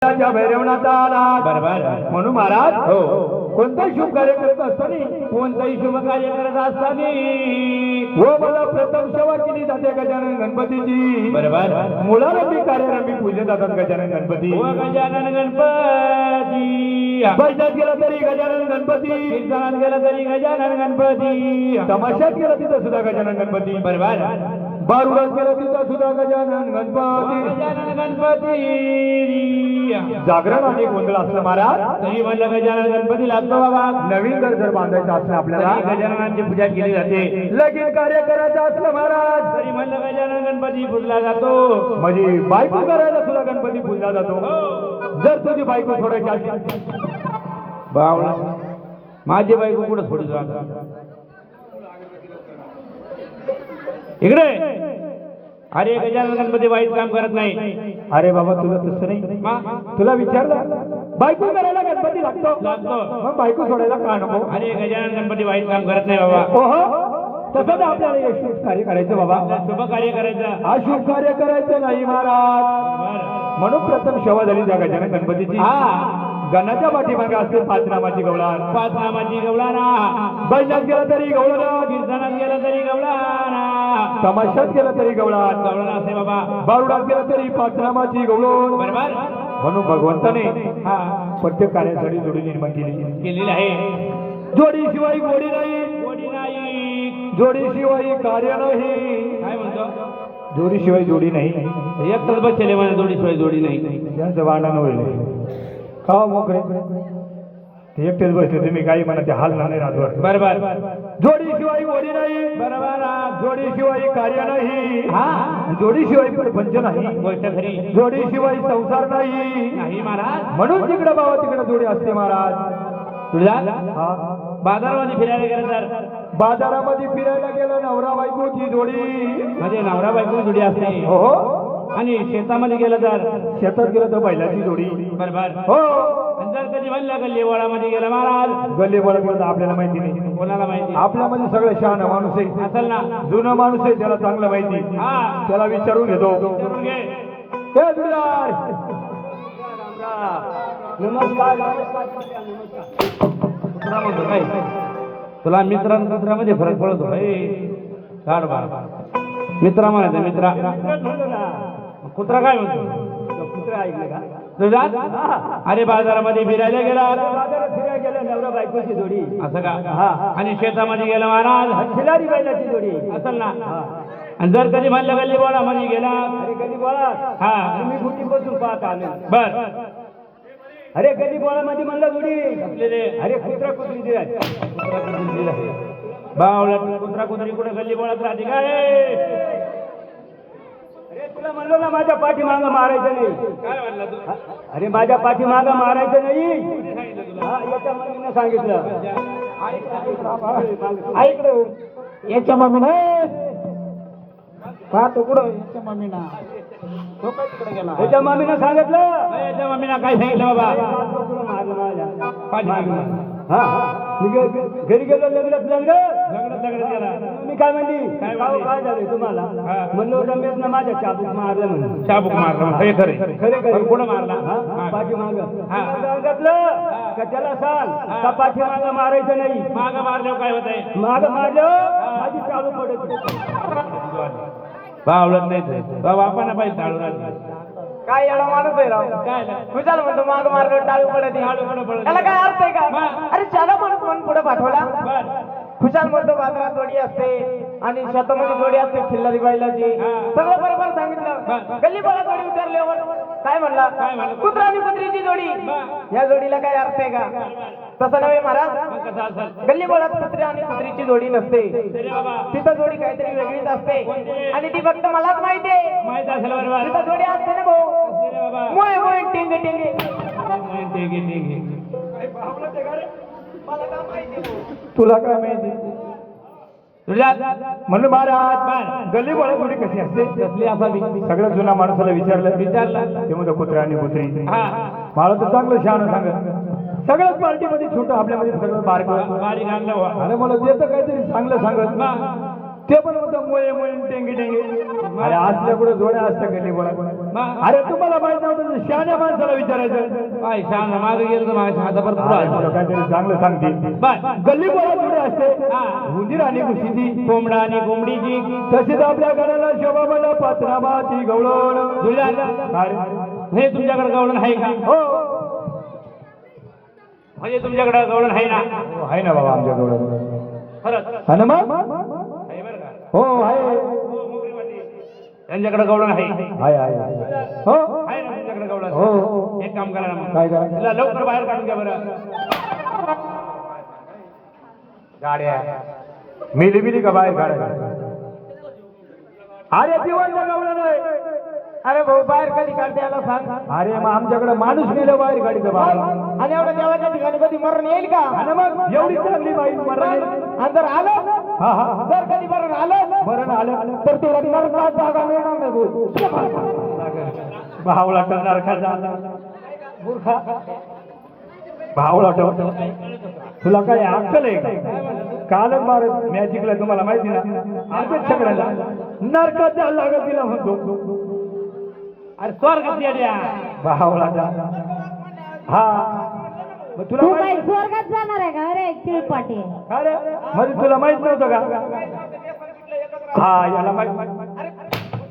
भैरवनाथा आला बरोबर म्हणून महाराज हो कोणताही शुभ कार्य करत असताना कोणतंही शुभ कार्य करत असताना व मला प्रथम सेवा केली जाते गजानन गणपतीची बरोबर मुलारंभी कार्यारंभी पूजले जातात गजानन गणपती व गजानन गणपती बैठक गेला तरी गजानन गणपती कीर्तनात गेला तरी गजानन गणपती तमाशात गेला तिथं सुद्धा गजानन गणपती बरोबर बारुडात गेला तिथं सुद्धा गजानन गणपती गजानन गणपती जागरण आणि गोंधळ असलं महाराज तरी म्हणलं गजानन गणपती लागतो बाबा नवीन घर जर बांधायचं असलं आपल्याला तरी गजाननाची पूजा केली जाते लगीन कार्य करायचं असलं महाराज तरी म्हणलं गजानन गणपती पूजला जातो म्हणजे बायको करायला सुद्धा गणपती पूजला जातो जर तुझी बायको सोडायची असेल बावळा माझी बायको कुठं सोडतो आता इकडे अरे गजानन गणपती वाईट काम करत नाही अरे बाबा तुला तसं नाही तुला विचारलं बायको करायला गणपती लागतो मग बायको सोडायला का नको अरे गजानन गणपती वाईट काम करत नाही बाबा ओहो तसंच आपल्याला हे शुभ कार्य करायचं बाबा शुभ कार्य करायचं हा शुभ कार्य करायचं नाही महाराज म्हणून प्रथम सेवा झाली त्या गजानन गणपतीची गणाच्या पाठीमागे असते पाच नामाची गवळण पाच नामाची गवळाना बैठक गेला तरी गवळण कीर्तनात गेला तरी गवळाना तमाशात गेला तरी गवळण गवळाना असते बाबा बारुडात गेला तरी पाच नामाची गवळण बरोबर म्हणून भगवंताने हा प्रत्येक कार्यासाठी जोडी निर्माण केलेली आहे जोडीशिवाय गोडी नाही कोणी नाही जोडीशिवाय कार्य नाही काय म्हणतो जोडीशिवाय जोडी नाही एकटाच बसले मला जोडीशिवाय जोडी नाही त्यांचं भांडण होईल का मोकरे ते एकटेच बसले तुम्ही काही म्हणा ते हाल नाही रातभर बरोबर जोडीशिवाय गोडी नाही बरोबर जोडीशिवाय कार्य नाही हा जोडीशिवाय प्रपंच नाही गोष्ट खरी जोडीशिवाय संसार नाही नाही महाराज म्हणून तिकडे बाबा तिकडे जोडी असते महाराज तुझा हा बाजारामध्ये फिरायला गेलं तर बाजारामध्ये फिरायला गेलं नवरा बायकोची जोडी म्हणजे नवरा बायको जोडी असते हो आणि शेतामध्ये गेलं तर शेतात गेलं तर बैलाची जोडी बरोबर हो आणि जर कधी म्हणलं गल्लीवाडामध्ये गेला महाराज गल्ली बोला गेलं तर आपल्याला माहिती नाही कोणाला माहिती आपल्यामध्ये सगळं शहाणा माणूस आहे असेल ना जुनं माणूस आहे त्याला चांगलं माहिती हा त्याला विचारून घेतो विचारून घे हे जुलार नमस्कार कुत्रा म्हणतो काय तुला मित्रांमध्ये फरक पडतो काढ बा मित्रा म्हणायचं मित्रा कुत्रा काय म्हणतो कुत्रा ऐकलं का तुझा अरे बाजारामध्ये फिरायला गेला बाजारात फिरायला गेलं नवरा बायकोची जोडी असं का हा आणि शेतामध्ये गेला महाराज खिलारी बैलाची जोडी असेल ना आणि जर कधी म्हणलं गल्ली बोळामध्ये गेला अरे गली बोळा हा मी गुटी बसून पाहत आलो बर अरे गली बोळामध्ये म्हणलं जोडी आपले अरे कुत्रा कुत्री दिला बावला कुत्रा कुत्री कुठे गल्ली बोळात राहते काय अरे तुला म्हणलो ना माझ्या पाठीमागं मारायचं नाही काय म्हणला तू अरे माझ्या पाठीमागं मारायचं नाही हा याच्या मम्मीनं सांगितलं ऐकलं याच्या मम्मीने पाहतो कुठं याच्या मम्मीना तो काय तिकडे गेला याच्या मम्मीनं सांगितलं याच्या मम्मीना काय सांगितलं बाबा तुला मारलं पाठीमागं. हा मी घरी गेलो लग्नात लग्न गेला मी काय म्हणली काय काय म्हणली? काय झालंय तुम्हाला हा. म्हणलो रमेश ना माझ्या चाबूक मारलं म्हणून शाबूक मारला खरे खरे खरे खरे कुठं मारला पाठीमाग हा. सांगितलं का त्याला सांग का पाठीमाग मारायचं नाही माग मारल्यावर काय होत आहे माग मारलं माझी चालू पडत बावळत नाही बाबा आपण पाहिजे टाळू राहते काय एवढा माणूस आहे राव काय खुशाल म्हणतो माग मारलं टाळू पडत टाळू कुठं पडत त्याला काय अर्थ आहे का मग? अरे चाला माणूस म्हणून पुढे पाठवला बर खुशाल म्हणतो बाजारात जोडी असते आणि शेतामध्ये जोडी असते खिल्लारी बैलाची हा. सगळं बरोबर सांगितलं गल्ली बोला जोडी उतरल्यावर काय म्हणला काय म्हणला? कुत्रा आणि कुत्रीची जोडी या जोडीला काय अर्थ आहे का तसं नव्हे महाराज मग कसं असेल गल्ली बोळात कुत्र्या आणि कुत्रीची जोडी नसते तरी बाबा तिथं जोडी काहीतरी वेगळीच असते कोणती? आणि ती फक्त मलाच माहिती आहे माहित असेल बरोबर तिथं जोडी असते ना भाऊ असले रे बाबा मोय मोय टिंगे टिंगे तुला काय माहिती तुझ्या म्हणलं महाराज गल्ली बोळा जोडी कशी असते कसली असावी सगळ्यात जुना माणसाला विचारलं विचारलं ते म्हणतो कुत्रा आणि कुत्री हा मला तर चांगलं शहाणं सांगत सगळ्याच पार्टीमध्ये छोटं आपल्यामध्ये सगळं बारकं बारीक आणलं अरे मला देतं काहीतरी चांगलं सांगत ते पण होतं मोये मोये टेंगे टेंगे. अरे असल्या कुठे जोड्या असत्या गल्ली बोळा. अरे तुम्हाला माहित नव्हतं ते शहाण्या माणसाला विचारायचं. काय शान मागे गेलं तर माझ्या हाता परत अरे तुला काहीतरी चांगलं सांगते. गल्ली बोळा जोडे असते. उंदीर आणि मुशीची, कोंबडा आणि कोंबडीची. तसेच आपल्या घराला शोभा मला पाचनामाची गवळण. हे तुमच्याकडे गवळण आहे का? हो म्हणजे तुमच्याकडे गवळण आहे ना? आहे ना बाबा आमच्या गवळण. खरंच हा ना मग? आहे बरं का? हो आहे. त्यांच्याकडे गवळण आहे. आहे हो आहे ना तुमच्याकडे गवळण? हो. एक काम करा ना मग. काय करा? तिला लवकर बाहेर काढून घ्या बरं. गाड्या मिली मिली का बाहेर काढायला? अरे दिवस गवळण आहे. अरे भाऊ बाहेर कधी काढते याला सांग. अरे मग आमच्याकडे माणूस मेलं बाहेर काढीचं बाबा. आणि एवढ्या देवाच्या ठिकाणी कधी मरण येईल का? आणि मग एवढी चांगली बाई मरण. आणि जर आलं, हा हा जर कधी मरण आलं मरण आलं तर तुला नरकात जागा मिळणार नाही भाऊ. भावला टरणार खाजा मूर्खा. भावला टव तुला काय अक्कल आहे का? कालच मारत मॅजिकला तुम्हाला माहिती ना आमच्याच सगळ्याला नरकात जायला लागत तिला म्हणतो. अरे स्वर्गात द्या. भावला हा मग तुला तू माहित- काय स्वर्गात जाणार आहे का? अरे चिळपाटी. अरे म्हणजे तुला माहित नव्हतं का? हा याला माहित.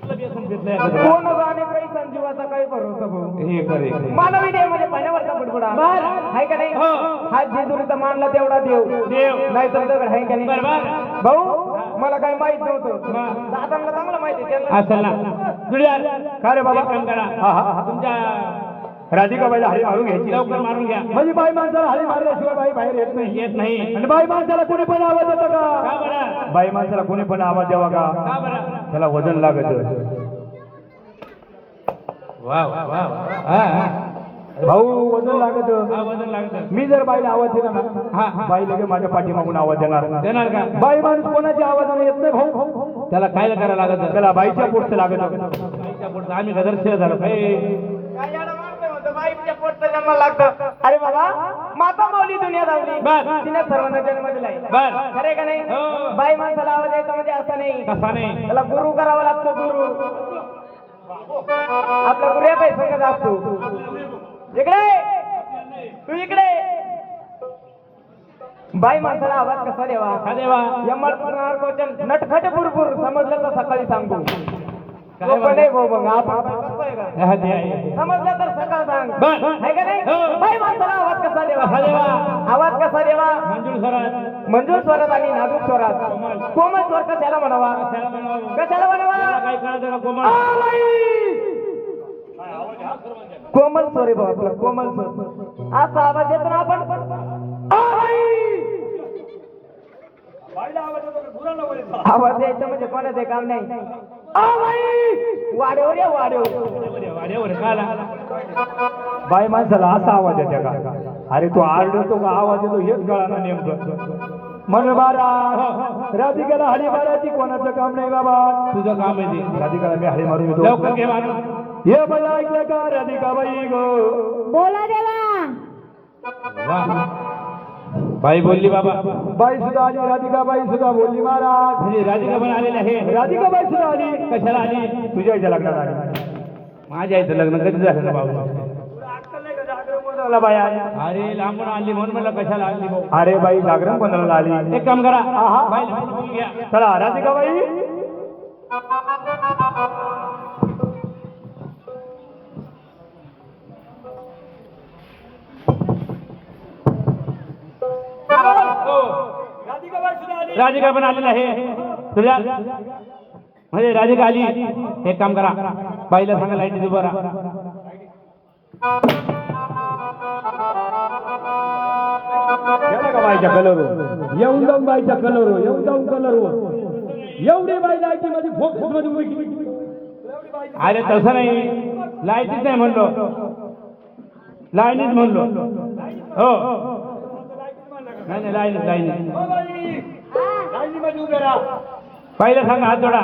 कोण जाणे काही संजीवाचा काही भरोसा भाऊ. हे करे मानवी देव म्हणजे पाण्यावरचा बुडबुडा आहे का नाही? हा जेजुरीचा मानला तेवढा देव नाही तर दगड आहे का नाही? भाऊ मला काही माहित नव्हतं. दादांना चांगलं माहिती आहे त्यांना. असेल ना जुळ्याल. का रे बाबा? एक काम करा. हा हा तुमच्या राधिकाबाईला हरी मारून घ्यायची. लवकर मारून घ्या. म्हणजे बाई माणसाला हरी मारल्याशिवाय बाई बाहेर येत नाही. येत नाही. आणि बाई माणसाला कोणी पण आवाज देतं का का? बरं? बाई माणसाला कोणी पण आवाज द्यावा का? का बरं? त्याला वजन लागत. वा वा वा वा. भाऊ वजन लागत. हा वजन लागतं. मी जर बाईला आवाज दिला ना हा. बाई लगे माझ्या पाठीमागून आवाज देणार. देणार का? बाई माणूस कोणाच्या आवाजाने येत नाही भाऊ. त्याला काय करायला लागत? त्याला बाईच्या पुढचं लागत. बाईच्या पुढचं आम्ही गदरशीर झालो. काय याला मारतोय म्हणतो, बाईच्या पोटचं जन्म लागतं. अरे बाबा माता माऊली दुनिया धावली. बर. तिने सर्वांना जन्म दिलाय. बर. खरे का नाही? हो. बाई माणसाला आवाज यायचा म्हणजे असं नाही. कसा नाही? त्याला गुरु करावा लागतो. गुरु आपला गुरु काही सांगत असतो. इकडे तू इकडे. बाई माणसाला आवाज कसा देवा? का देवा? नटखट बुरबुर समजलं तर सकाळी सांगू. काय पण नाही भाऊ मग आपण करतोय का? हा, ते आहे. समजलं तर सकाळ सांग. बर. आहे का नाही? हो. बाई माणसाला आवाज कसा देवा? कसा देवा? आवाज कसा देवा? मंजूर स्वरात. मंजूर स्वरात आणि नाजूक स्वरात. कोमल स्वर कशाला म्हणावा? कशाला म्हणावं? कशाला म्हणावा? काय कळतं का कोमल? कोमल स्वर आहे भाऊ आपला. कोमल स्वर असा आवाज देतो ना आपण. आवाज द्यायचा म्हणजे कोणाचे काम नाही. वाढेवर या वाढेवर. वाड्यावर का आला? बाई माणसाला असा आवाज येते का? अरे तू आरडतो का आवाज येतो हेच कळाना नेमकं. म्हण महाराज राधिकाला हरी मारायची कोणाचं काम नाही बाबा. तुझं काम आहे ते. राधिकाला मी हरी मारून येतो. लवकर घे मारून. हे मला ऐकलं का राधिकाबाई गो? बोला देवा. वा. बाई बोलली बाबा. बाई सुद्धा आली. राधिकाबाई सुद्धा बोलली महाराज. म्हणजे राधिका पण आलेली आहे. राधिकाबाई सुद्धा आली. कशाला आली? तुझ्या इथे लग्नात आली. माझ्या इथं लग्न कधी झालं ना बाबा? बाई आली. अरे लांबून आली म्हणून मला कशाला आली भाऊ? अरे बाई जागरण बंधनाला आली. एक काम करा. आहा. बाईला बोलून घ्या. चला राधिकाबाई. हो. राधिका पण आलेला आहे. तुझ्या म्हणजे राधिका आली. एक काम करा. बाईला सांगा लाईट उभं राहा. गेला का बाईच्या कलर? येऊन जाऊन बाईच्या कलर. येऊन जाऊन कलर. एवढी बाई लाईटी मध्ये फोकस मध्ये उभी केली. अरे तसं नाही. लाईटीच नाही म्हणलो. लाईनीच म्हणलो. हो. नाही नाही लाईनीच लाईनीच. बाईला सांगा हात जोडा.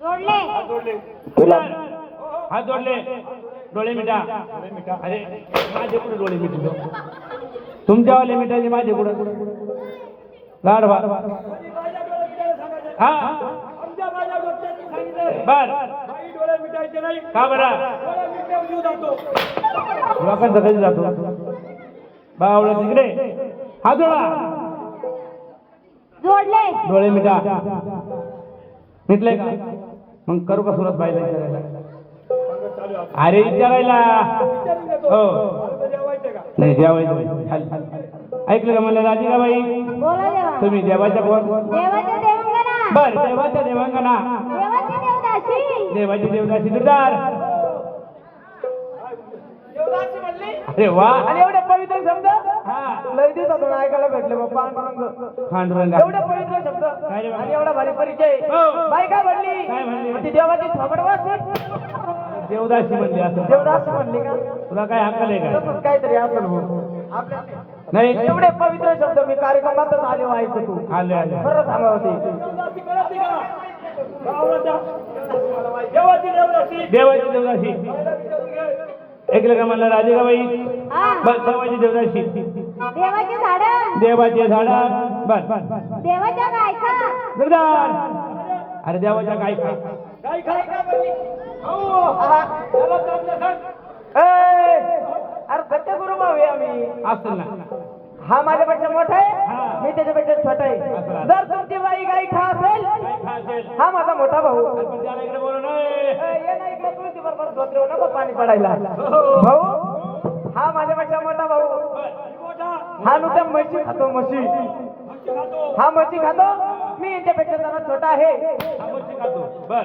जोडले. हात जोडले. डोळे मिटा. अरे माझे कुठे डोळे मिटलो? तुमच्यावाले मिटायचे माझे कुठं? गाढवा हा आमच्या माझ्या डॉक्टरांनी सांगितलं बर बाई डोळे मिटायचे नाही, का बरं डोळे मिटल्यावर जीव जातो. लोकांचा कधी जातो बावळ तिकडे हा जोडा जोडले डोळे मिटा मिटले का मग करू का सुरत बाईला विचारायला अरे विचारायला विचारून घेतो. हो मला तर जेवायचं का? नाही जेवायचं खाली. ऐकलं का म्हणलं राधिकाबाई बोला देवा तुम्ही देवाच्या कोण देवाचे देवांगना बर देवाच्या देवांगना देवाचे देवदासी देवाची देवदासी दुधार देवदासी म्हणली अरे वा आणि एवढे पवित्र शब्द हा लय दिवसातून ऐकायला भेटले मग पांडुरंग पांडुरंगा एवढे पवित्र शब्द काय रे बाबा? आणि एवढा भारी परिचय हो. बाई काय म्हणली काय म्हणली? ती देवाची थोबडवासी देवदासी म्हणली असं देवदासी म्हणली का तुला काय हक्कल आहे काय तसंच काहीतरी असेल हो. आपल्या नाही एवढे पवित्र शब्द मी कार्यक्रमातच आले हो ऐकतो आले आले खरं सांगा होते देवदासी कळत नाही का? गावाला देवाची देवदासी देवाची देवदासी बाईला विचारून घे. ऐकलं का म्हणलं राधिकाबाई हा बस देवाची देवदासी देवाचे झाड देवाचे झाडा बस देवाच्या गायका जोरदार अरे देवाच्या काय काय काय काय काय म्हणली? आहा. त्याला चांगलं सांग. ए, अरे सत्य गुरु भाऊ आहे आम्ही असेल ना हा माझ्यापेक्षा मोठा हा. आहे मी त्याच्यापेक्षा छोटा आहे असं. जर तुमची बाई गाई खा असेल काय खायचे हा माझा मोठा भाऊ पण त्याला इकडे बोलू नये ये ना इकडे तुळशी बरोबर धोत्रेव नको पाणी पडायला भाऊ हा माझ्यापेक्षा मोठा भाऊ मोठा हा नुसतं म्हशी खातो म्हशी म्हशी खातो. हा म्हशी खातो मी यांच्यापेक्षा जरा छोटा आहे हा मच्छी खातो बर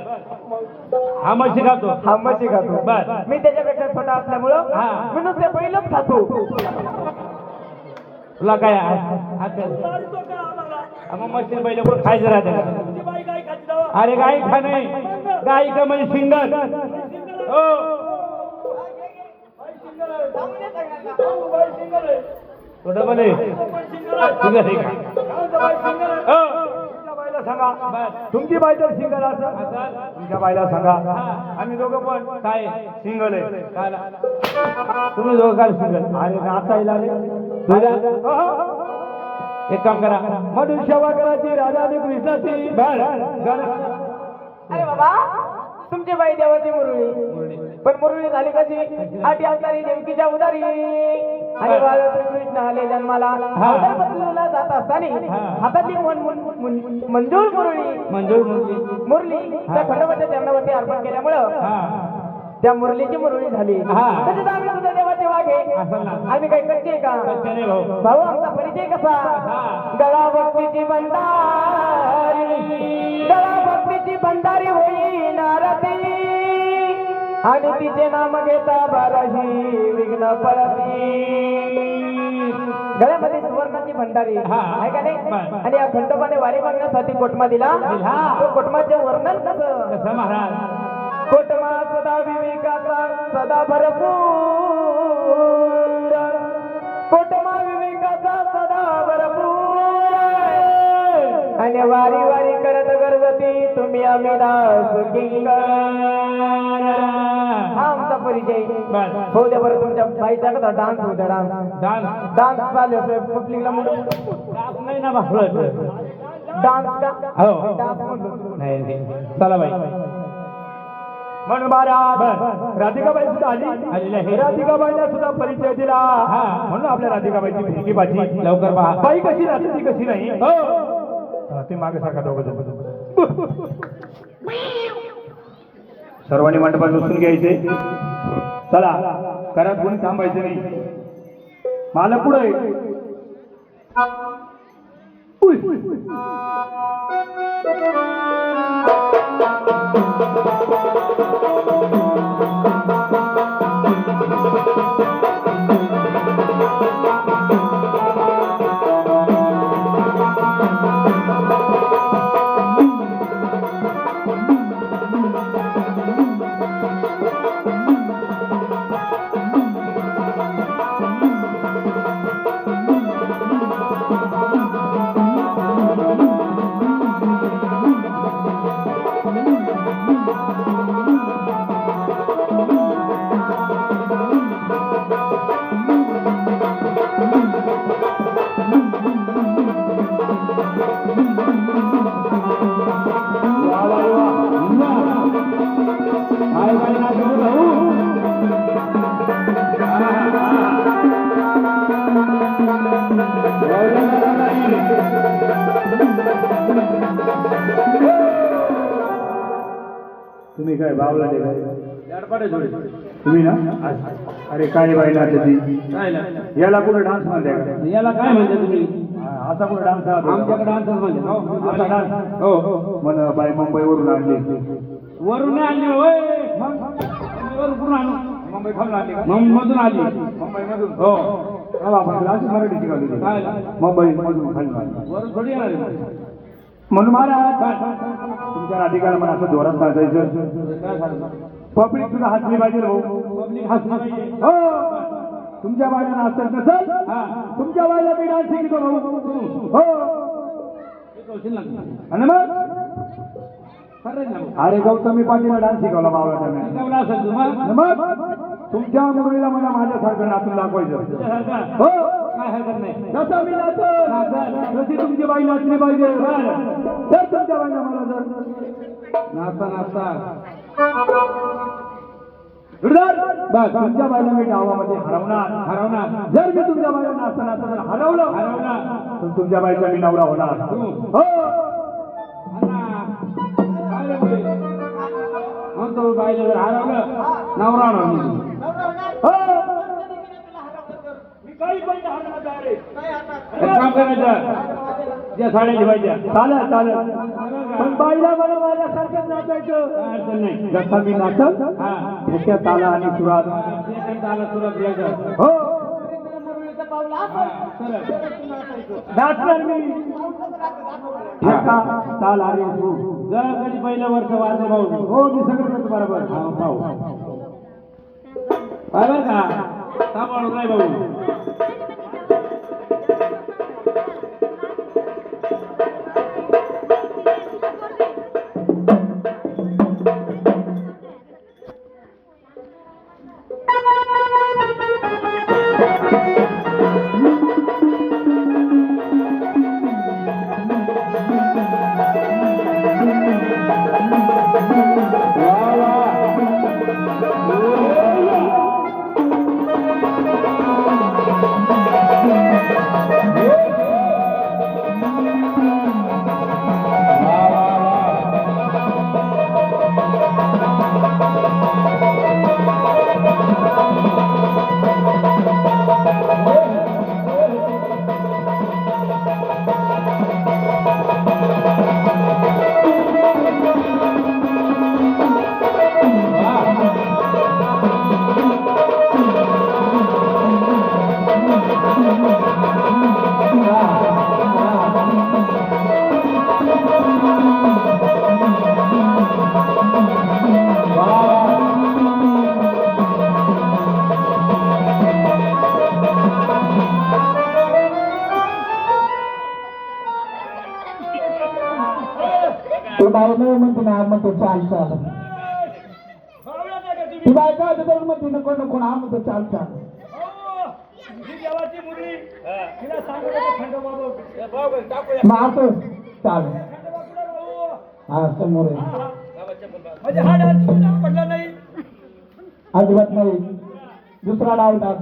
हा मच्छी खातो हा म्हशी खातो बर. मी त्याच्यापेक्षा छोटा असल्यामुळं हा. मी नुसते पहिलंच खातो तुला काय हक्कल मारतो का आम्हाला? मग मच्छी पहिले कोण खायचं राहते का तुझी बाई काय खाती जावा? अरे गाई खा नाही गाई का म्हणजे सिंगल हो बाई सिंगल आहे. बाई सिंगल आहे. तो डबल आहे तो पण सिंगल आहे. सिंगल आहे का गावचा बाई सिंगल आहे. हो तुमच्या बाईला सांगा बर तुमची बाई तर सिंगल असं असं तुमच्या बाईला सांगा हा. आम्ही दोघं पण काय सिंगल आहे. काय तुम्ही दोघं काय सिंगल अरे नाचायला रे. तुझ्या एक काम करा मधुर सेवा करायची राधा आणि कृष्णाची बर अरे बाबा तुमची बाई देवाची मुरळी पण मुरळी झाली कशी आठी अवतारी देवकीच्या उदारी आणि बाळ कृष्ण आले जन्माला अवतार बदलला जात असताना हातातली मंजूर मुरळी मंजूर मुलगी मुरली त्या खंडोबाच्या चरणावरती अर्पण केल्यामुळं हा त्या मुरलीची मुरळी झाली हा. तसेच आम्ही सुद्धा देवाचे वाघे असं ना. आम्ही काही कच्चे का कच्चे नाही भाऊ भाऊ आमचा परिचय कसा हा. गळा भक्तीची भंडारी गळा भक्तीची भंडारी होई नारती आणि तिचे नाम घेता बाराही विघ्न पडती गळ्यामध्ये सुवर्णाची भंडारी हा. आहे का नाही बर. आणि या खंडोबाने वारी मागण्यासाठी कोटमा दिला दिला. तो कोटमाचे वर्णन कसं कसं महाराज कोटमा सदा विवेकाचा सदा भरपूर कोटमा विवेकाचा सदा भरपूर आणि वारी वारी करत गरजती तुम्ही आम्ही दास किंकर हा आमचा परिचय बर होऊ द्या बरं तुमच्या बाईचा कसा डान्स होऊ द्या डान्स डान्स डान्स चालू पब्लिकला म्हणून डान्स नाही ना भाऊ डान्स का हो डान्स म्हणतो नाही नाही. चला बाई म्हणून महाराज राधिकाबाई सुद्धा आलेली आहे. आली राधिकाबाईला सुद्धा परिचय दिला हा. म्हणून आपल्या राधिकाबाईची भेटी भाजी लवकर पहा बाई कशी राहते ती कशी नाही हो ते मागे सारखा दोघं सर्वांनी मंडपात बसून घ्यायचे चला घरात कोणी थांबायचं नाही मला पुढे तुम्ही काय बावला ते काय लाडपाडे जोडे तुम्ही ना अरे काय बाई नाचते ती काय ला? याला कुठे डान्स म्हणते का याला काय म्हणते तुम्ही असा कुठे डान्स आमच्याकडे डान्सच म्हणजे हो. असा डान्स हो हो म्हण बाई मुंबईवरून आणली वरून नाही आणली होय वरून कुठून आणू मुंबई खाऊन आणली का मधून आली मुंबईमधून हो चला आपण क्लासेस मराठी शिकवली होती. काय? मुंबई मधून खाली आणली. वरून थोडी येणार आहे. म्हणून महाराज तुमच्या नाटिकाला मला असं जोरात नाचायचं काय सांगता? पब्लिक सुद्धा हसली पाहिजे भाऊ पब्लिक हसली पाहिजे. हो तुमच्या बायला नाचतात नसल हा. तुमच्या बायला मी डान्स शिकतो भाऊ हो शिकवशील ना तू? आणि मग खरंच ना भाऊ. अरे गौतमी पाटीलला डान्स शिकवला बाबा त्याने शिकवलं असेल तुम्हाला? आणि मग तुमच्या मुलीला मला माझ्यासारखं नाचून दाखवायचं तुझ्यासारखं? हो काय हरकत नाही. जसं मी नाचत जशी तुमची बाई नाचली पाहिजे तर तुमच्या बाईला मला जर नाचता नाचता बस तुमच्या बाईला मी डावामध्ये हरवणार जर मी तुमच्या बाईला नाचता नाचता जर हरवलं तर तुमच्या बाईचा मी नवरा होणार हो म्हणतो बाईला जर हरवलं नवरा होणार मी. हो मी काही पण हरवणार तयार आहे. एक काम करायचं ज्या साड्या ठेवायच्या चालेल चालेल पण बाईला मला माझ्यासारखं नाचायचं काय अडचण नाही. जसा मी नाचल हा त्याच्या ताला आणि सुरात एखादा आला सुरत घ्यायचं. हो चला. नाचणार मी एका ताल आणि सूर. जर कधी पहिलं वर्ष वाजलं भाऊ हो मी सगळं करतो बरोबर पाहू बरोबर का सांभाळून नाही भाऊ. तो बाई नाही म्हणते ना म्हणतो चाल चाल ती बाय काय तर म्हणते नको नको ना म्हणतो चाल चाल मारतो चाल हा समोर आहे. अजिबात नाही दुसरा डाव टाक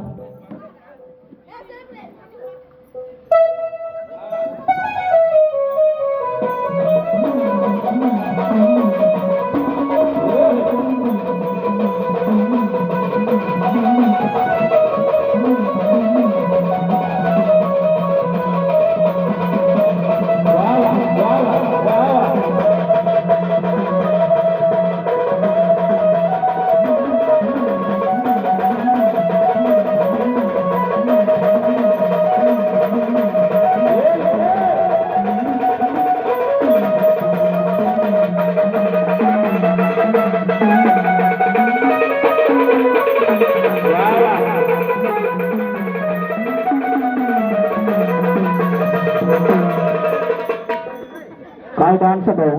काय डान्स आहे भाऊ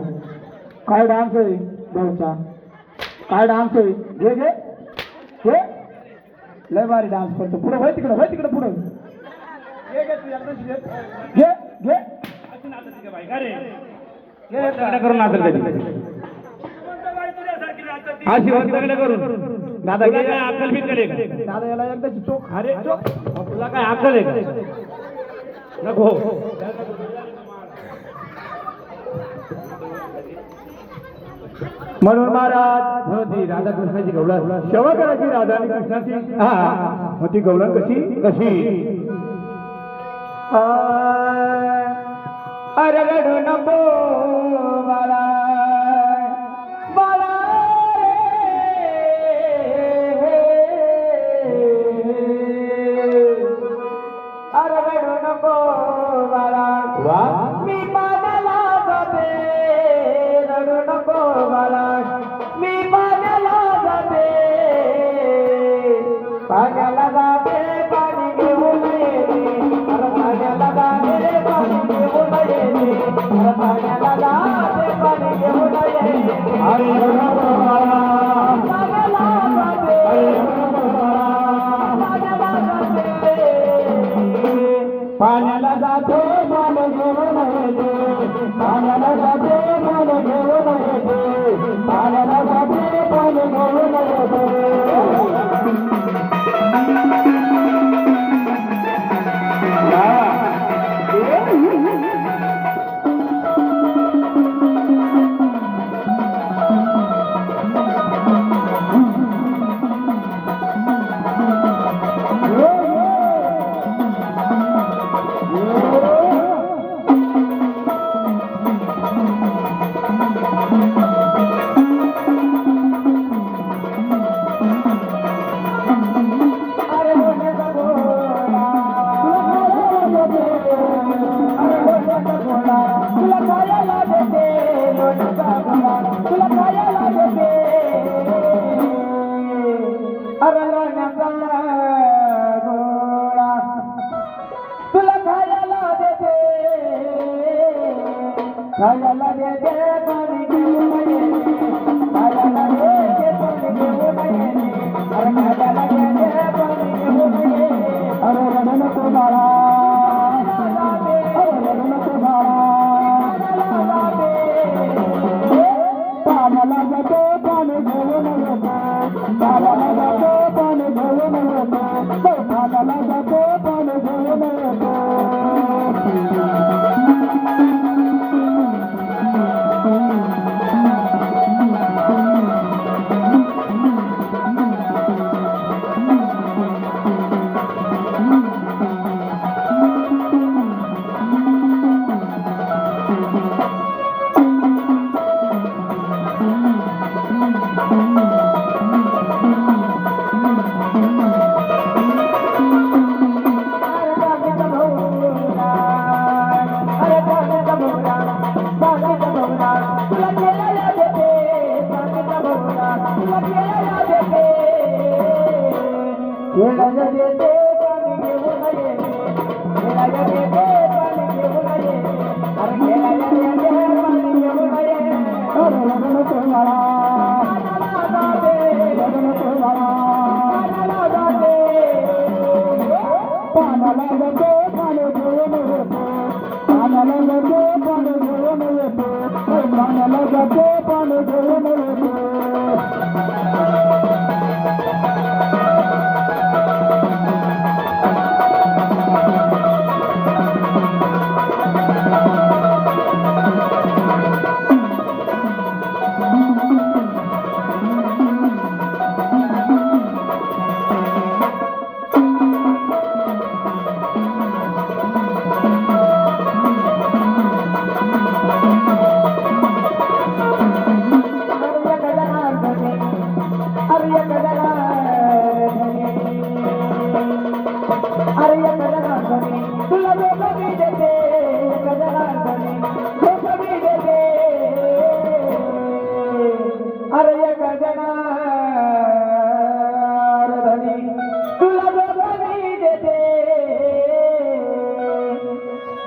काय डान्स आहे भाऊचा काय डान्स आहे घे घे घे लय भारी डान्स करतो पुढे होय तिकडे पुढे घे घे करून नाचल कधी अशी वंतकडे करून दादा काय अक्कल बिकल आहे का? दादा याला एकदा चोख अरे तुला काय अक्कल आहे का? नको म्हणून महाराज होती राधाकृष्णाची गवळण सेवा करायची राधा आणि कृष्णाची. मग ती गवळण कशी कशी अरे रडू नको बाळा बाळा अरे रडू नको बाळा वा मी पाण्याला जाते रडू नको बाळा मी पाण्याला जाते पाण्याला जाते पाणी घेऊन येते अरे पाण्याला जाते पाणी घेऊन येते अरे पाण्याला जाते पाणी घेऊन येते अरे नको बाळा, पाण्याला जाते पाण्याला जाते पाण्याला जातो मन घेऊन येते पाण्याला जाते मन घेऊन येते पाण्याला जाते मन घेऊन खायला देते पाणी घेऊन येते खायला देते पाणी घेऊन येते अरे खायला देते पाणी घेऊन येते अरे रडू नको बाळा अरे रडू नको बाळा पाण्याला जातो पाणी घेऊन येतो पाण्याला जातो पाणी घेऊन येतो पाण्याला जातो पाणी घेऊन येतो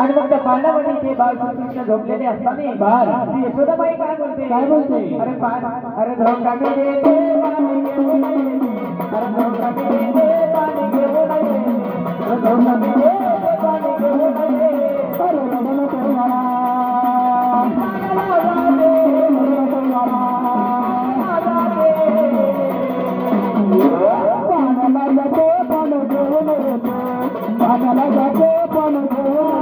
आणि मग त्या पांडामध्ये ते बाळ श्रीकृष्ण झोपलेले असताना बाळ ती यशोदाबाई काय बोलते अरे अरे धोका मी देते पाणी घेऊन येते अरे धोका मी देते पाणी घेऊन येते अरे धोका मी देते पाणी घेऊन येते अरे रडू नको बाळा पाण्याला जाते पाणी घेऊन येते पाण्याला जाते पाणी घेऊन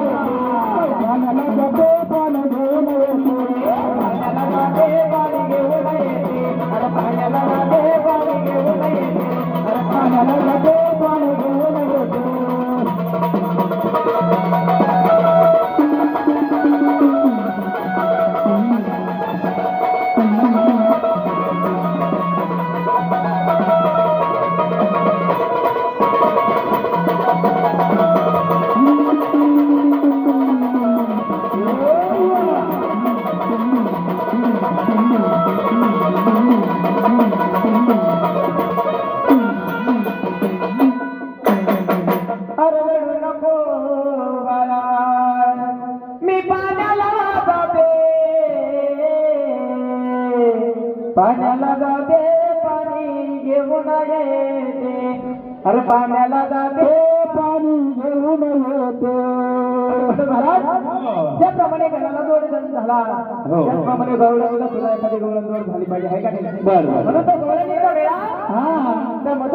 पाण्याला जाते पाणी घेऊन येते पाण्याला जाते पाणी घेऊन पाण्याला जाते पाणी घेऊन येते अरे रडू नको बाळा मी पाण्याला जाते पाण्याला जाते पाणी घेऊन येते अरे पाण्याला जाते पाणी घेऊन येते ज्याप्रमाणे गणाला जोड झाला त्याचप्रमाणे गवळणीला सुद्धा एखादी गवळण जोड झाली पाहिजे आहे का नाही बरं म्हणून तो गवळणीचा वेळा त्या